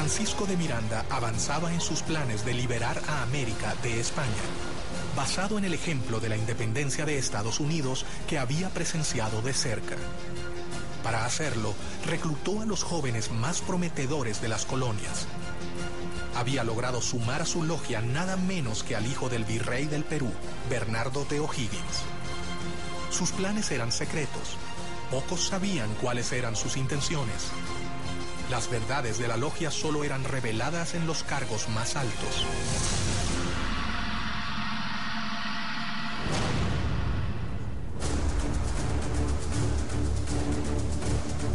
Francisco de Miranda avanzaba en sus planes de liberar a América de España, basado en el ejemplo de la independencia de Estados Unidos que había presenciado de cerca. Para hacerlo, reclutó a los jóvenes más prometedores de las colonias. Había logrado sumar a su logia nada menos que al hijo del virrey del Perú, Bernardo de O'Higgins. Sus planes eran secretos. Pocos sabían cuáles eran sus intenciones. Las verdades de la logia solo eran reveladas en los cargos más altos.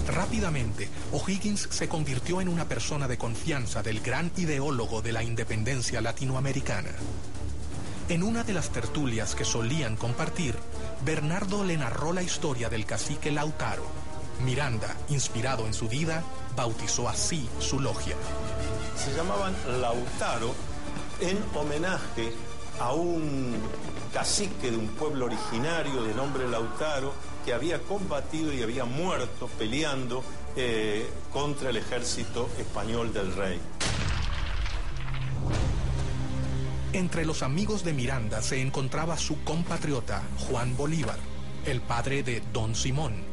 Rápidamente, O'Higgins se convirtió en una persona de confianza del gran ideólogo de la independencia latinoamericana. En una de las tertulias que solían compartir, Bernardo le narró la historia del cacique Lautaro. Miranda, inspirado en su vida, bautizó así su logia. Se llamaban Lautaro en homenaje a un cacique de un pueblo originario de nombre Lautaro que había combatido y había muerto peleando contra el ejército español del rey. Entre los amigos de Miranda se encontraba su compatriota Juan Bolívar, el padre de Don Simón,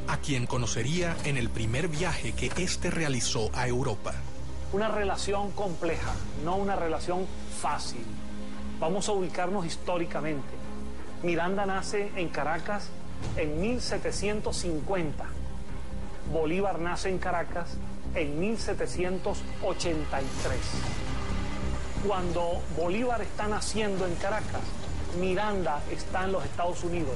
a quien conocería en el primer viaje que éste realizó a Europa. Una relación compleja, no una relación fácil. Vamos a ubicarnos históricamente. Miranda nace en Caracas en 1750. Bolívar nace en Caracas en 1783. Cuando Bolívar está naciendo en Caracas, Miranda está en los Estados Unidos,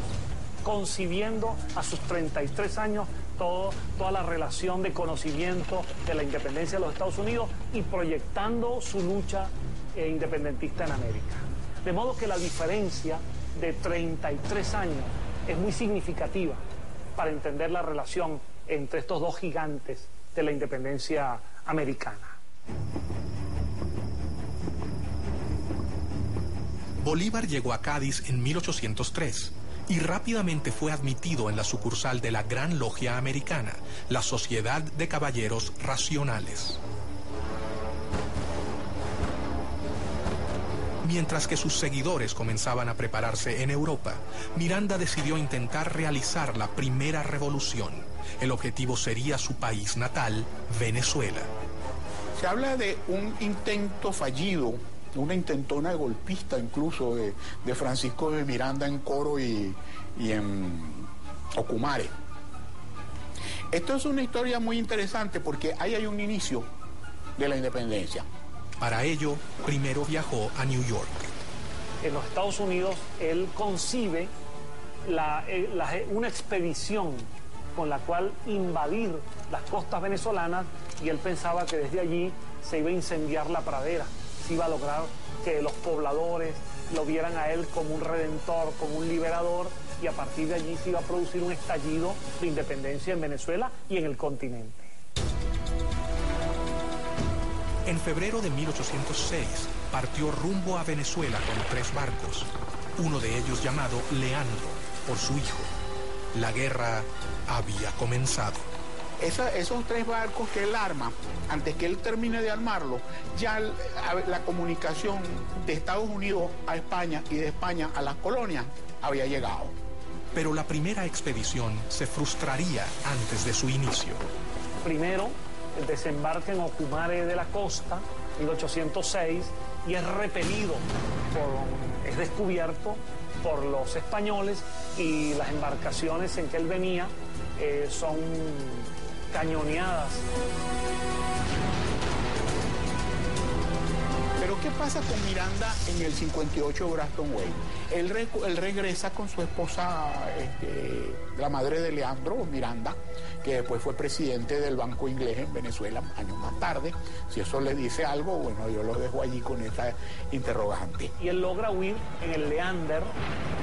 concibiendo a sus 33 años toda la relación de conocimiento de la independencia de los Estados Unidos y proyectando su lucha independentista en América. De modo que la diferencia de 33 años es muy significativa para entender la relación entre estos dos gigantes de la independencia americana. Bolívar llegó a Cádiz en 1803 y rápidamente fue admitido en la sucursal de la Gran Logia Americana, la Sociedad de Caballeros Racionales. Mientras que sus seguidores comenzaban a prepararse en Europa, Miranda decidió intentar realizar la primera revolución. El objetivo sería su país natal, Venezuela. Se habla de un intento fallido, una intentona golpista incluso de Francisco de Miranda en Coro y en Ocumare. Esto es una historia muy interesante porque ahí hay un inicio de la independencia. Para ello, primero viajó a New York. En los Estados Unidos, él concibe una expedición con la cual invadir las costas venezolanas y él pensaba que desde allí se iba a incendiar la pradera, se iba a lograr que los pobladores lo vieran a él como un redentor, como un liberador y a partir de allí se iba a producir un estallido de independencia en Venezuela y en el continente. En febrero de 1806 partió rumbo a Venezuela con 3 barcos, uno de ellos llamado Leandro, por su hijo. La guerra había comenzado. Esos 3 barcos que él arma, antes que él termine de armarlo, ya la comunicación de Estados Unidos a España y de España a las colonias había llegado. Pero la primera expedición se frustraría antes de su inicio. Primero, desembarca en Ocumare de la Costa, 1806, y es repelido, es descubierto por los españoles y las embarcaciones en que él venía son cañoneadas. Pero ¿qué pasa con Miranda en el 58 Braston Way? Él regresa con su esposa, la madre de Leandro, Miranda, que después fue presidente del Banco Inglés en Venezuela años más tarde. Si eso le dice algo, bueno, yo lo dejo allí con esa interrogante. Y él logra huir en el Leander,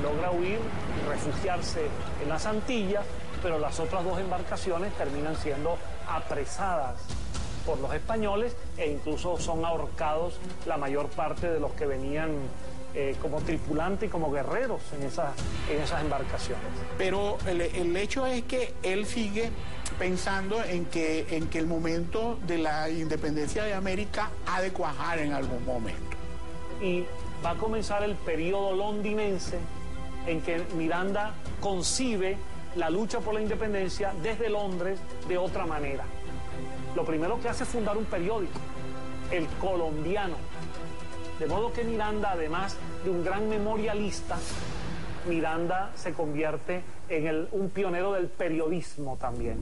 logra huir y refugiarse en las Antillas, pero las otras 2 embarcaciones terminan siendo apresadas por los españoles e incluso son ahorcados la mayor parte de los que venían como tripulante y como guerreros en esas embarcaciones. Pero el hecho es que él sigue pensando en que el momento de la independencia de América ha de cuajar en algún momento. Y va a comenzar el periodo londinense en que Miranda concibe la lucha por la independencia desde Londres de otra manera. Lo primero que hace es fundar un periódico, El Colombiano. De modo que Miranda, además de un gran memorialista, Miranda se convierte en un pionero del periodismo también.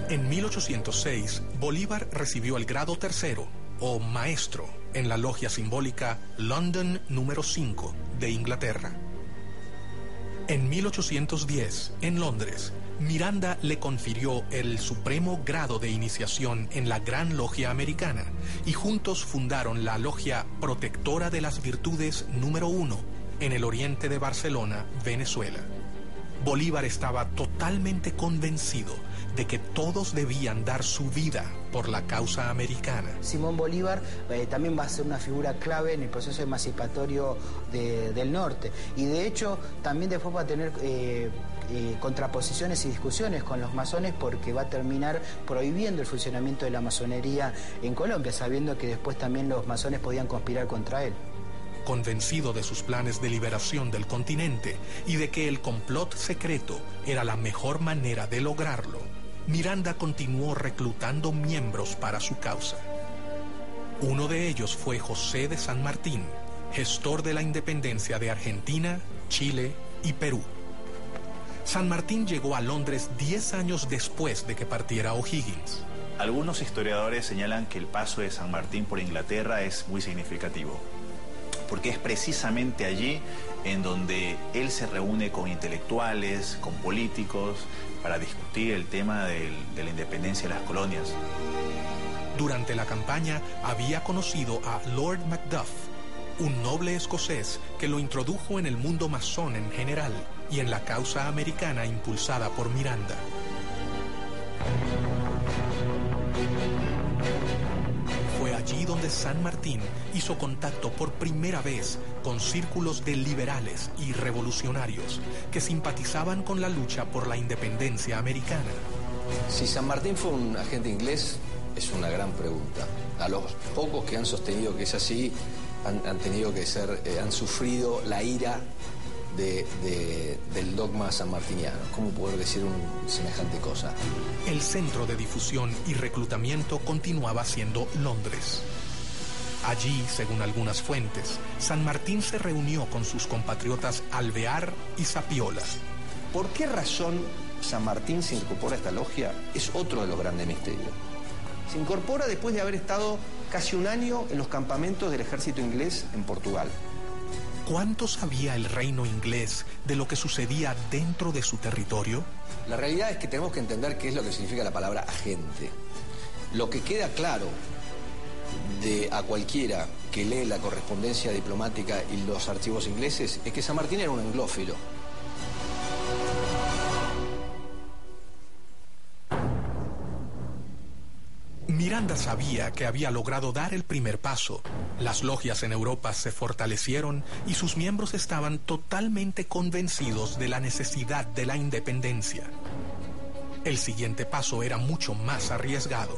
En 1806, Bolívar recibió el grado tercero, o maestro, en la logia simbólica London número 5 de Inglaterra. En 1810, en Londres, Miranda le confirió el supremo grado de iniciación en la Gran Logia Americana y juntos fundaron la Logia Protectora de las Virtudes número 1 en el oriente de Barcelona, Venezuela. Bolívar estaba totalmente convencido de que todos debían dar su vida por la causa americana. Simón Bolívar también va a ser una figura clave en el proceso emancipatorio del norte, y de hecho también después va a tener contraposiciones y discusiones con los masones, porque va a terminar prohibiendo el funcionamiento de la masonería en Colombia, sabiendo que después también los masones podían conspirar contra él. Convencido de sus planes de liberación del continente y de que el complot secreto era la mejor manera de lograrlo, Miranda continuó reclutando miembros para su causa. Uno de ellos fue José de San Martín, gestor de la independencia de Argentina, Chile y Perú. San Martín llegó a Londres 10 años después de que partiera O'Higgins. Algunos historiadores señalan que el paso de San Martín por Inglaterra es muy significativo, porque es precisamente allí en donde él se reúne con intelectuales, con políticos, para discutir el tema de la independencia de las colonias. Durante la campaña había conocido a Lord Macduff, un noble escocés que lo introdujo en el mundo masón en general y en la causa americana impulsada por Miranda. Fue allí donde San Martín hizo contacto por primera vez con círculos de liberales y revolucionarios que simpatizaban con la lucha por la independencia americana. Si San Martín fue un agente inglés, es una gran pregunta. A los pocos que han sostenido que es así, han tenido que ser, han sufrido la ira del dogma sanmartiniano. ¿Cómo poder decir semejante cosa? El centro de difusión y reclutamiento continuaba siendo Londres. Allí, según algunas fuentes, San Martín se reunió con sus compatriotas Alvear y Zapiola. ¿Por qué razón San Martín se incorpora a esta logia? Es otro de los grandes misterios. Se incorpora después de haber estado casi un año en los campamentos del ejército inglés en Portugal. ¿Cuánto sabía el reino inglés de lo que sucedía dentro de su territorio? La realidad es que tenemos que entender qué es lo que significa la palabra agente. Lo que queda claro a cualquiera que lee la correspondencia diplomática y los archivos ingleses es que San Martín era un anglófilo. Miranda sabía que había logrado dar el primer paso. Las logias en Europa se fortalecieron y sus miembros estaban totalmente convencidos de la necesidad de la independencia. El siguiente paso era mucho más arriesgado.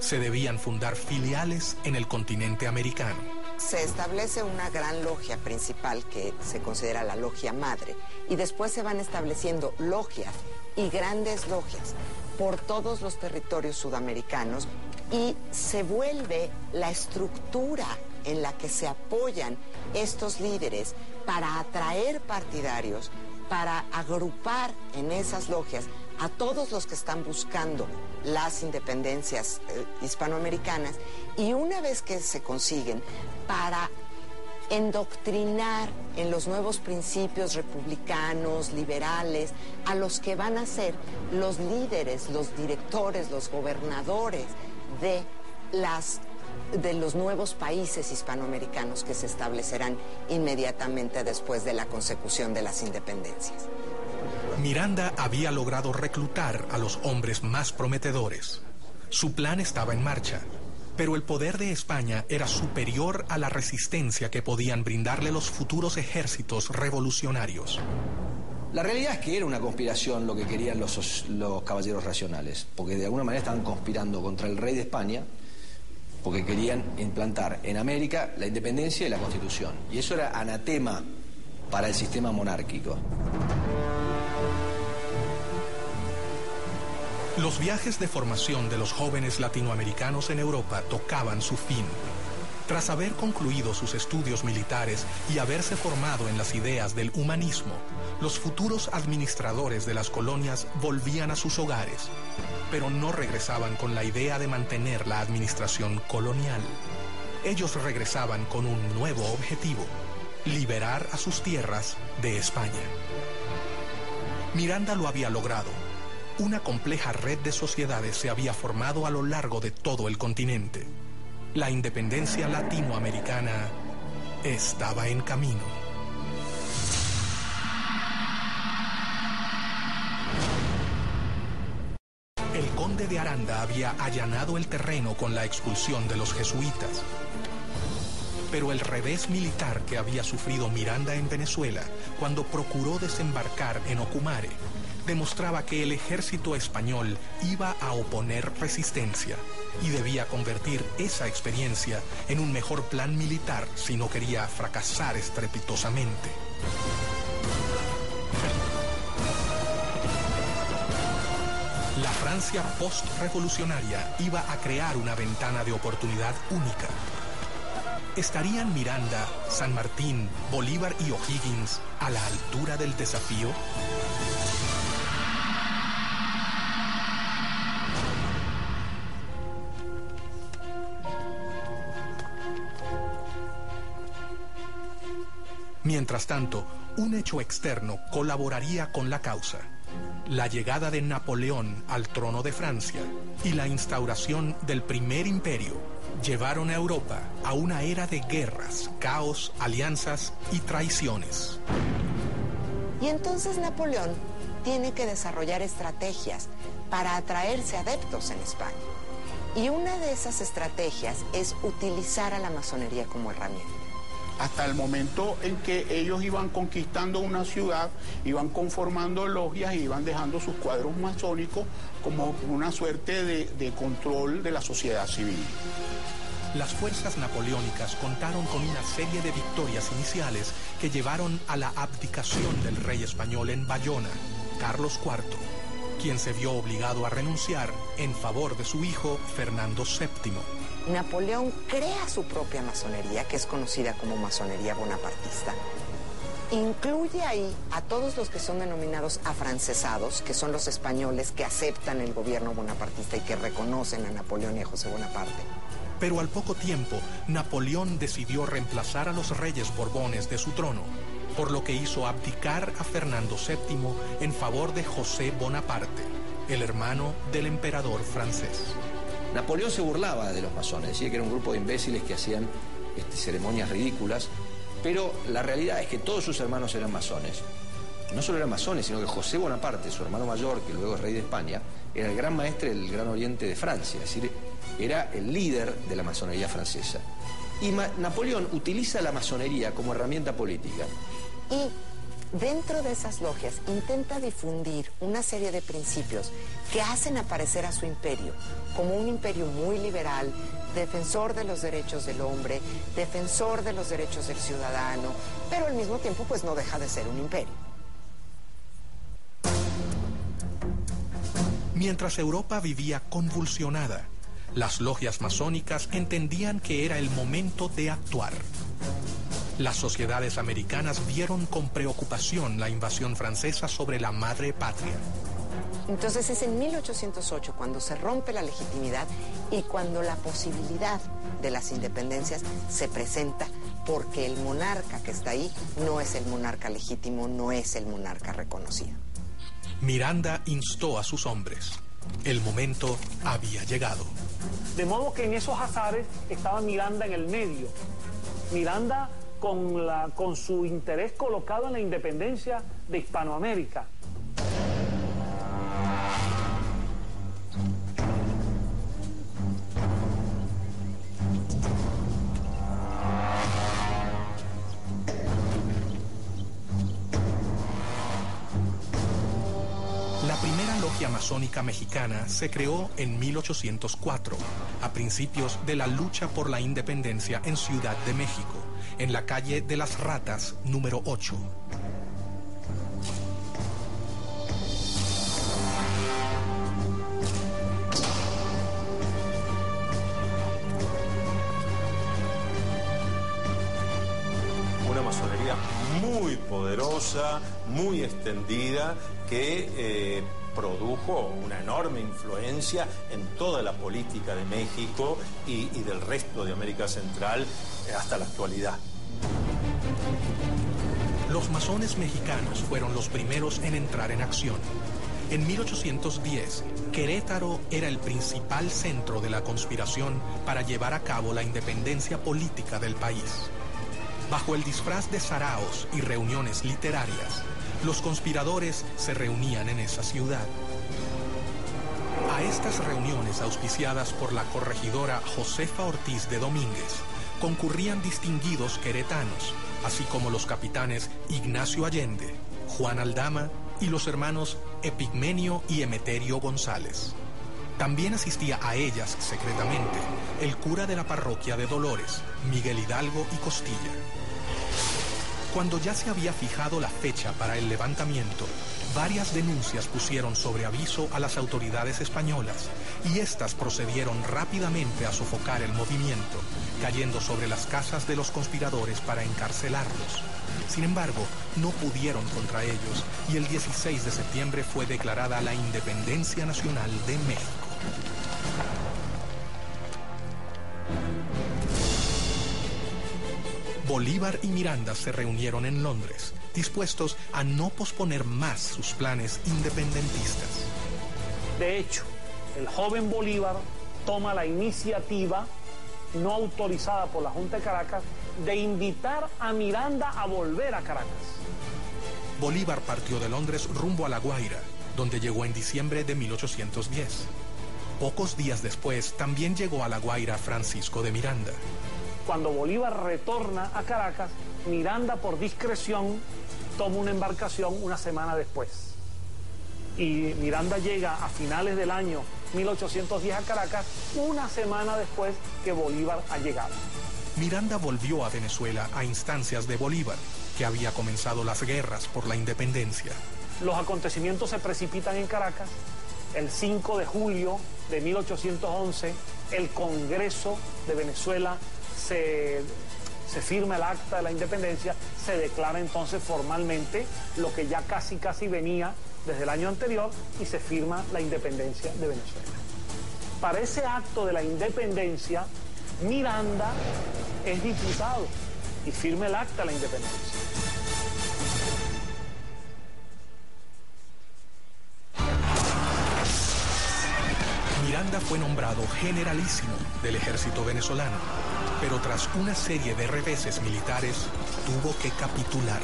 Se debían fundar filiales en el continente americano. Se establece una gran logia principal que se considera la logia madre, y después se van estableciendo logias y grandes logias por todos los territorios sudamericanos, y se vuelve la estructura en la que se apoyan estos líderes para atraer partidarios, para agrupar en esas logias a todos los que están buscando las independencias hispanoamericanas, y una vez que se consiguen, para endoctrinar en los nuevos principios republicanos, liberales, a los que van a ser los líderes, los directores, los gobernadores de los nuevos países hispanoamericanos que se establecerán inmediatamente después de la consecución de las independencias. Miranda había logrado reclutar a los hombres más prometedores. Su plan estaba en marcha, pero el poder de España era superior a la resistencia que podían brindarle los futuros ejércitos revolucionarios. La realidad es que era una conspiración lo que querían los caballeros racionales, porque de alguna manera estaban conspirando contra el rey de España, porque querían implantar en América la independencia y la Constitución. Y eso era anatema para el sistema monárquico. Los viajes de formación de los jóvenes latinoamericanos en Europa tocaban su fin. Tras haber concluido sus estudios militares y haberse formado en las ideas del humanismo, los futuros administradores de las colonias volvían a sus hogares, pero no regresaban con la idea de mantener la administración colonial. Ellos regresaban con un nuevo objetivo: liberar a sus tierras de España. Miranda lo había logrado. Una compleja red de sociedades se había formado a lo largo de todo el continente. La independencia latinoamericana estaba en camino. El conde de Aranda había allanado el terreno con la expulsión de los jesuitas. Pero el revés militar que había sufrido Miranda en Venezuela, cuando procuró desembarcar en Ocumare, demostraba que el ejército español iba a oponer resistencia y debía convertir esa experiencia en un mejor plan militar si no quería fracasar estrepitosamente. La Francia post-revolucionaria iba a crear una ventana de oportunidad única. ¿Estarían Miranda, San Martín, Bolívar y O'Higgins a la altura del desafío? Mientras tanto, un hecho externo colaboraría con la causa: la llegada de Napoleón al trono de Francia y la instauración del primer imperio llevaron a Europa a una era de guerras, caos, alianzas y traiciones. Y entonces Napoleón tiene que desarrollar estrategias para atraerse adeptos en España. Y una de esas estrategias es utilizar a la masonería como herramienta. Hasta el momento en que ellos iban conquistando una ciudad, iban conformando logias y iban dejando sus cuadros masónicos como una suerte de control de la sociedad civil. Las fuerzas napoleónicas contaron con una serie de victorias iniciales que llevaron a la abdicación del rey español en Bayona, Carlos IV, quien se vio obligado a renunciar en favor de su hijo Fernando VII. Napoleón crea su propia masonería, que es conocida como masonería bonapartista. Incluye ahí a todos los que son denominados afrancesados, que son los españoles que aceptan el gobierno bonapartista y que reconocen a Napoleón y a José Bonaparte. Pero al poco tiempo, Napoleón decidió reemplazar a los reyes borbones de su trono, por lo que hizo abdicar a Fernando VII en favor de José Bonaparte, el hermano del emperador francés. Napoleón se burlaba de los masones, decía que era un grupo de imbéciles que hacían ceremonias ridículas, pero la realidad es que todos sus hermanos eran masones. No solo eran masones, sino que José Bonaparte, su hermano mayor, que luego es rey de España, era el gran maestre del Gran Oriente de Francia, es decir, era el líder de la masonería francesa. Y Napoleón utiliza la masonería como herramienta política. Y dentro de esas logias intenta difundir una serie de principios que hacen aparecer a su imperio como un imperio muy liberal, defensor de los derechos del hombre, defensor de los derechos del ciudadano, pero al mismo tiempo pues no deja de ser un imperio. Mientras Europa vivía convulsionada, las logias masónicas entendían que era el momento de actuar. Las sociedades americanas vieron con preocupación la invasión francesa sobre la madre patria. Entonces es en 1808 cuando se rompe la legitimidad y cuando la posibilidad de las independencias se presenta, porque el monarca que está ahí no es el monarca legítimo, no es el monarca reconocido. Miranda instó a sus hombres. El momento había llegado. De modo que en esos azares estaba Miranda en el medio. Miranda con su interés colocado en la independencia de primera logia masónica mexicana se creó en 1804, a principios de la lucha por la independencia en Ciudad de México, en la calle de las Ratas, número 8. Una masonería muy poderosa, muy extendida, que produjo una enorme influencia en toda la política de México y del resto de América Central hasta la actualidad. Los masones mexicanos fueron los primeros en entrar en acción. En 1810, Querétaro era el principal centro de la conspiración para llevar a cabo la independencia política del país. Bajo el disfraz de saraos y reuniones literarias, los conspiradores se reunían en esa ciudad. A estas reuniones auspiciadas por la corregidora Josefa Ortiz de Domínguez, concurrían distinguidos queretanos, así como los capitanes Ignacio Allende, Juan Aldama y los hermanos Epigmenio y Emeterio González. También asistía a ellas secretamente el cura de la parroquia de Dolores, Miguel Hidalgo y Costilla. Cuando ya se había fijado la fecha para el levantamiento, varias denuncias pusieron sobre aviso a las autoridades españolas y éstas procedieron rápidamente a sofocar el movimiento, cayendo sobre las casas de los conspiradores para encarcelarlos. Sin embargo, no pudieron contra ellos y el 16 de septiembre fue declarada la Independencia Nacional de México. Bolívar y Miranda se reunieron en Londres, dispuestos a no posponer más sus planes independentistas. De hecho, el joven Bolívar toma la iniciativa, no autorizada por la Junta de Caracas, de invitar a Miranda a volver a Caracas. Bolívar partió de Londres rumbo a La Guaira, donde llegó en diciembre de 1810. Pocos días después, también llegó a La Guaira Francisco de Miranda. Cuando Bolívar retorna a Caracas, Miranda, por discreción, toma una embarcación una semana después. Y Miranda llega a finales del año 1810 a Caracas, una semana después que Bolívar ha llegado. Miranda volvió a Venezuela a instancias de Bolívar, que había comenzado las guerras por la independencia. Los acontecimientos se precipitan en Caracas. El 5 de julio de 1811, el Congreso de Venezuela se firma el acta de la independencia, se declara entonces formalmente lo que ya casi venía desde el año anterior y se firma la independencia de Venezuela. Para ese acto de la independencia, Miranda es diputado y firma el acta de la independencia. Miranda fue nombrado generalísimo del ejército venezolano, pero tras una serie de reveses militares, tuvo que capitular.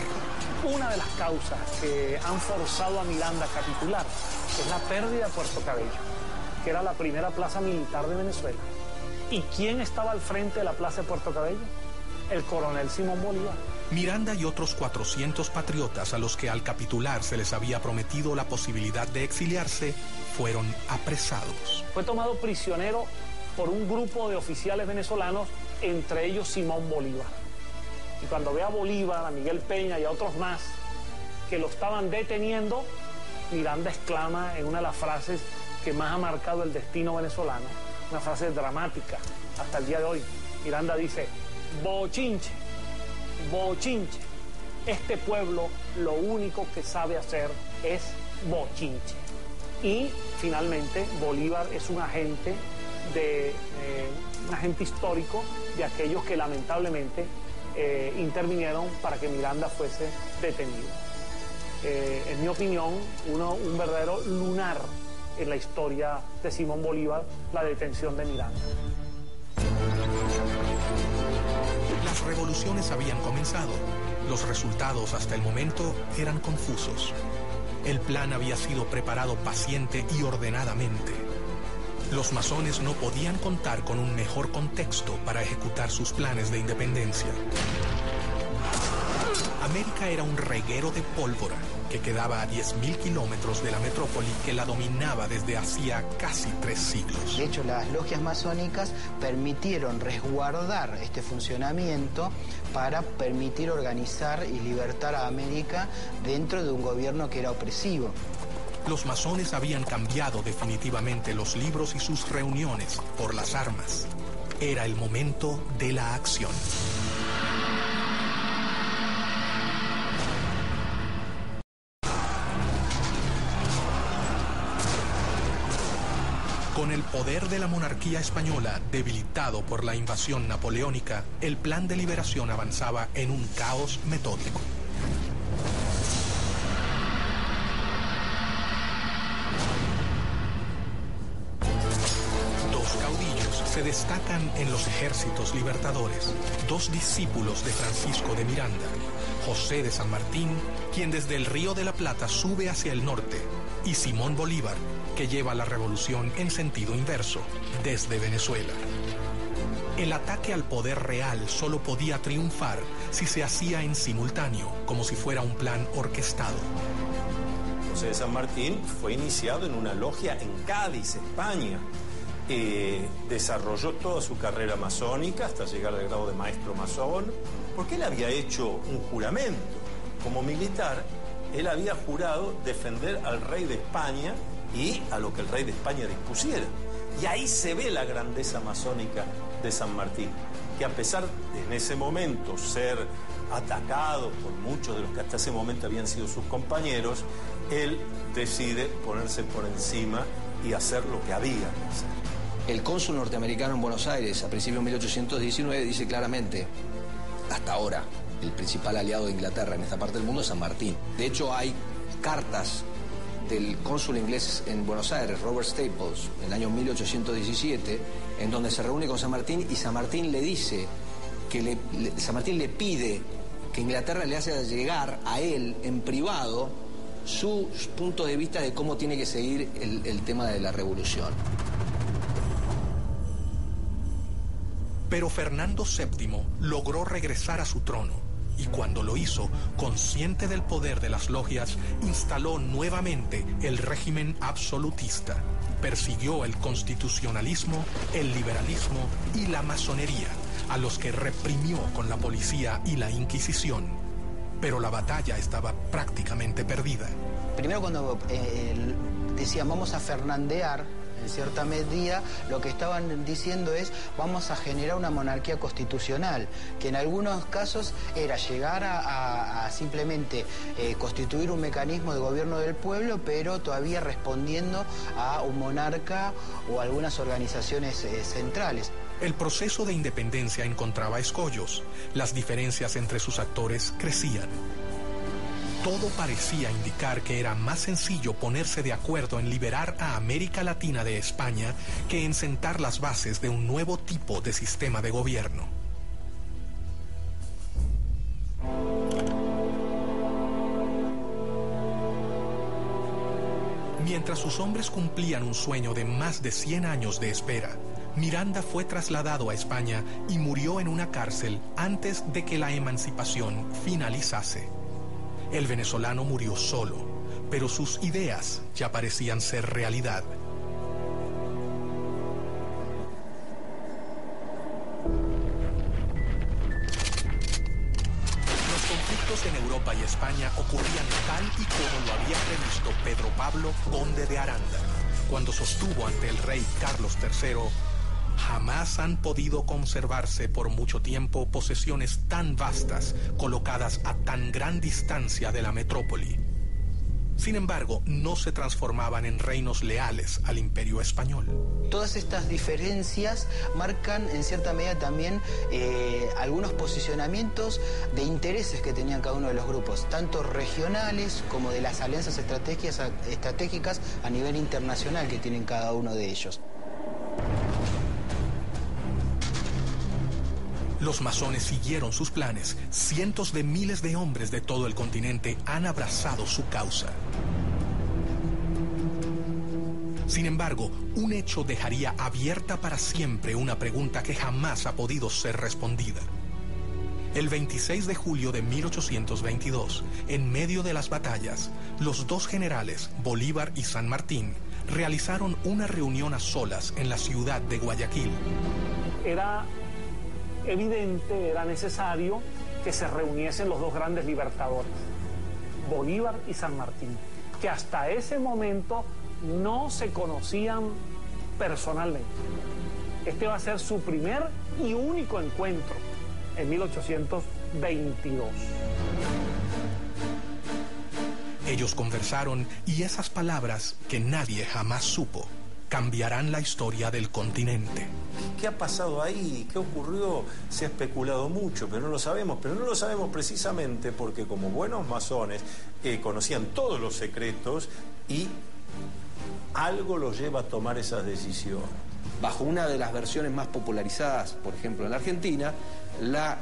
Una de las causas que han forzado a Miranda a capitular es la pérdida de Puerto Cabello, que era la primera plaza militar de Venezuela. ¿Y quién estaba al frente de la plaza de Puerto Cabello? El coronel Simón Bolívar. Miranda y otros 400 patriotas a los que al capitular se les había prometido la posibilidad de exiliarse, fueron apresados. Fue tomado prisionero por un grupo de oficiales venezolanos, entre ellos Simón Bolívar. Y cuando ve a Bolívar, a Miguel Peña y a otros más que lo estaban deteniendo, Miranda exclama en una de las frases que más ha marcado el destino venezolano, una frase dramática hasta el día de hoy. Miranda dice: bochinche, bochinche. Este pueblo lo único que sabe hacer es bochinche. Y finalmente Bolívar es un agente histórico de aquellos que lamentablemente intervinieron para que Miranda fuese detenido. En mi opinión, un verdadero lunar en la historia de Simón Bolívar, la detención de Miranda. Las revoluciones habían comenzado. Los resultados hasta el momento eran confusos. El plan había sido preparado paciente y ordenadamente. Los masones no podían contar con un mejor contexto para ejecutar sus planes de independencia. América era un reguero de pólvora que quedaba a 10.000 kilómetros de la metrópoli que la dominaba desde hacía casi 3 siglos. De hecho, las logias masónicas permitieron resguardar este funcionamiento para permitir organizar y libertar a América dentro de un gobierno que era opresivo. Los masones habían cambiado definitivamente los libros y sus reuniones por las armas. Era el momento de la acción. Con el poder de la monarquía española debilitado por la invasión napoleónica, el plan de liberación avanzaba en un caos metódico. Dos caudillos se destacan en los ejércitos libertadores, 2 discípulos de Francisco de Miranda, José de San Martín, quien desde el Río de la Plata sube hacia el norte, y Simón Bolívar, que lleva la revolución en sentido inverso, desde Venezuela. El ataque al poder real solo podía triunfar si se hacía en simultáneo, como si fuera un plan orquestado. José de San Martín fue iniciado en una logia en Cádiz, España. Desarrolló toda su carrera masónica hasta llegar al grado de maestro masón, porque él había hecho un juramento. Como militar, él había jurado defender al rey de España y a lo que el rey de España dispusiera. Y ahí se ve la grandeza masónica de San Martín, que a pesar de en ese momento ser atacado por muchos de los que hasta ese momento habían sido sus compañeros, él decide ponerse por encima y hacer lo que había que hacer. El cónsul norteamericano en Buenos Aires, a principios de 1819, dice claramente, hasta ahora, el principal aliado de Inglaterra en esta parte del mundo es San Martín. De hecho, hay cartas del cónsul inglés en Buenos Aires, Robert Staples, en el año 1817, en donde se reúne con San Martín y San Martín le dice que San Martín le pide que Inglaterra le haga llegar a él en privado su punto de vista de cómo tiene que seguir el tema de la revolución. Pero Fernando VII logró regresar a su trono y cuando lo hizo, consciente del poder de las logias, instaló nuevamente el régimen absolutista. Persiguió el constitucionalismo, el liberalismo y la masonería, a los que reprimió con la policía y la Inquisición. Pero la batalla estaba prácticamente perdida. Primero cuando decían vamos a fernandear, en cierta medida lo que estaban diciendo es vamos a generar una monarquía constitucional, que en algunos casos era llegar a simplemente constituir un mecanismo de gobierno del pueblo, pero todavía respondiendo a un monarca o algunas organizaciones centrales. El proceso de independencia encontraba escollos, las diferencias entre sus actores crecían. Todo parecía indicar que era más sencillo ponerse de acuerdo en liberar a América Latina de España que en sentar las bases de un nuevo tipo de sistema de gobierno. Mientras sus hombres cumplían un sueño de más de 100 años de espera, Miranda fue trasladado a España y murió en una cárcel antes de que la emancipación finalizase. El venezolano murió solo, pero sus ideas ya parecían ser realidad. Los conflictos en Europa y España ocurrían tal y como lo había previsto Pedro Pablo, conde de Aranda, cuando sostuvo ante el rey Carlos III: jamás han podido conservarse por mucho tiempo posesiones tan vastas colocadas a tan gran distancia de la metrópoli. Sin embargo, no se transformaban en reinos leales al imperio español. Todas estas diferencias marcan en cierta medida también algunos posicionamientos de intereses que tenían cada uno de los grupos, tanto regionales como de las alianzas estratégicas a nivel internacional que tienen cada uno de ellos. Los masones siguieron sus planes. Cientos de miles de hombres de todo el continente han abrazado su causa. Sin embargo, un hecho dejaría abierta para siempre una pregunta que jamás ha podido ser respondida. El 26 de julio de 1822, en medio de las batallas, los dos generales, Bolívar y San Martín, realizaron una reunión a solas en la ciudad de Guayaquil. Era evidente, era necesario que se reuniesen los dos grandes libertadores, Bolívar y San Martín, que hasta ese momento no se conocían personalmente. Este va a ser su primer y único encuentro en 1822. Ellos conversaron y esas palabras que nadie jamás supo cambiarán la historia del continente. ¿Qué ha pasado ahí? ¿Qué ocurrió? Se ha especulado mucho, pero no lo sabemos. Pero no lo sabemos precisamente porque como buenos masones conocían todos los secretos y algo los lleva a tomar esas decisiones. Bajo una de las versiones más popularizadas, por ejemplo, en la Argentina, la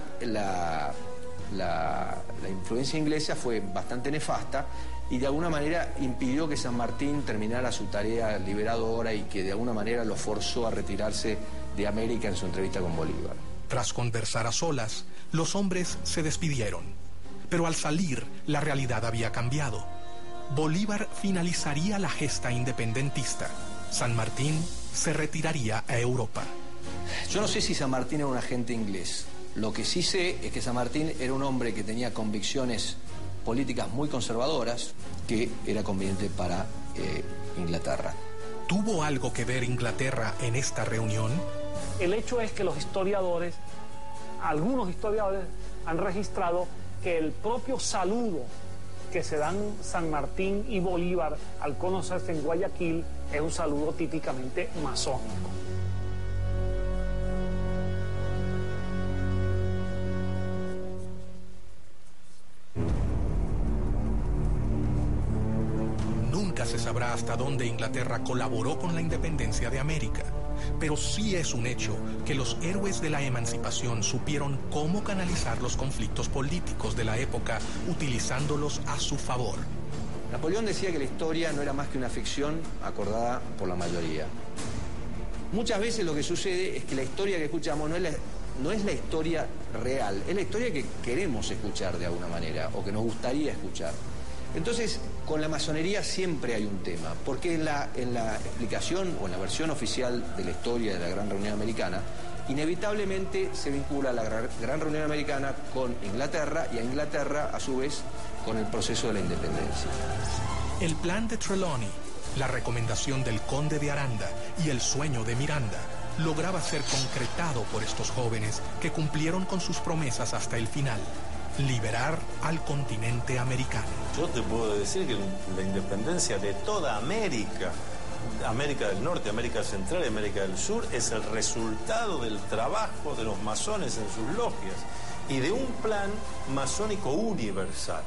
influencia inglesa fue bastante nefasta y de alguna manera impidió que San Martín terminara su tarea liberadora y que de alguna manera lo forzó a retirarse de América en su entrevista con Bolívar. Tras conversar a solas, los hombres se despidieron. Pero al salir, la realidad había cambiado. Bolívar finalizaría la gesta independentista. San Martín se retiraría a Europa. Yo no sé si San Martín era un agente inglés. Lo que sí sé es que San Martín era un hombre que tenía convicciones políticas muy conservadoras que era conveniente para Inglaterra. ¿Tuvo algo que ver Inglaterra en esta reunión? El hecho es que los historiadores, algunos historiadores, han registrado que el propio saludo que se dan San Martín y Bolívar al conocerse en Guayaquil es un saludo típicamente masónico. Nunca se sabrá hasta dónde Inglaterra colaboró con la independencia de América, pero sí es un hecho que los héroes de la emancipación supieron cómo canalizar los conflictos políticos de la época utilizándolos a su favor. Napoleón decía que la historia no era más que una ficción acordada por la mayoría. Muchas veces lo que sucede es que la historia que escuchamos no es la historia real, es la historia que queremos escuchar de alguna manera o que nos gustaría escuchar. Entonces, con la masonería siempre hay un tema, porque en la explicación o en la versión oficial de la historia de la Gran Reunión Americana, inevitablemente se vincula la Gran Reunión Americana con Inglaterra y a Inglaterra, a su vez, con el proceso de la independencia. El plan de Trelawney, la recomendación del conde de Aranda y el sueño de Miranda lograba ser concretado por estos jóvenes que cumplieron con sus promesas hasta el final: liberar al continente americano. Yo te puedo decir que la independencia de toda América, América del Norte, América Central y América del Sur, es el resultado del trabajo de los masones en sus logias y de un plan masónico universal.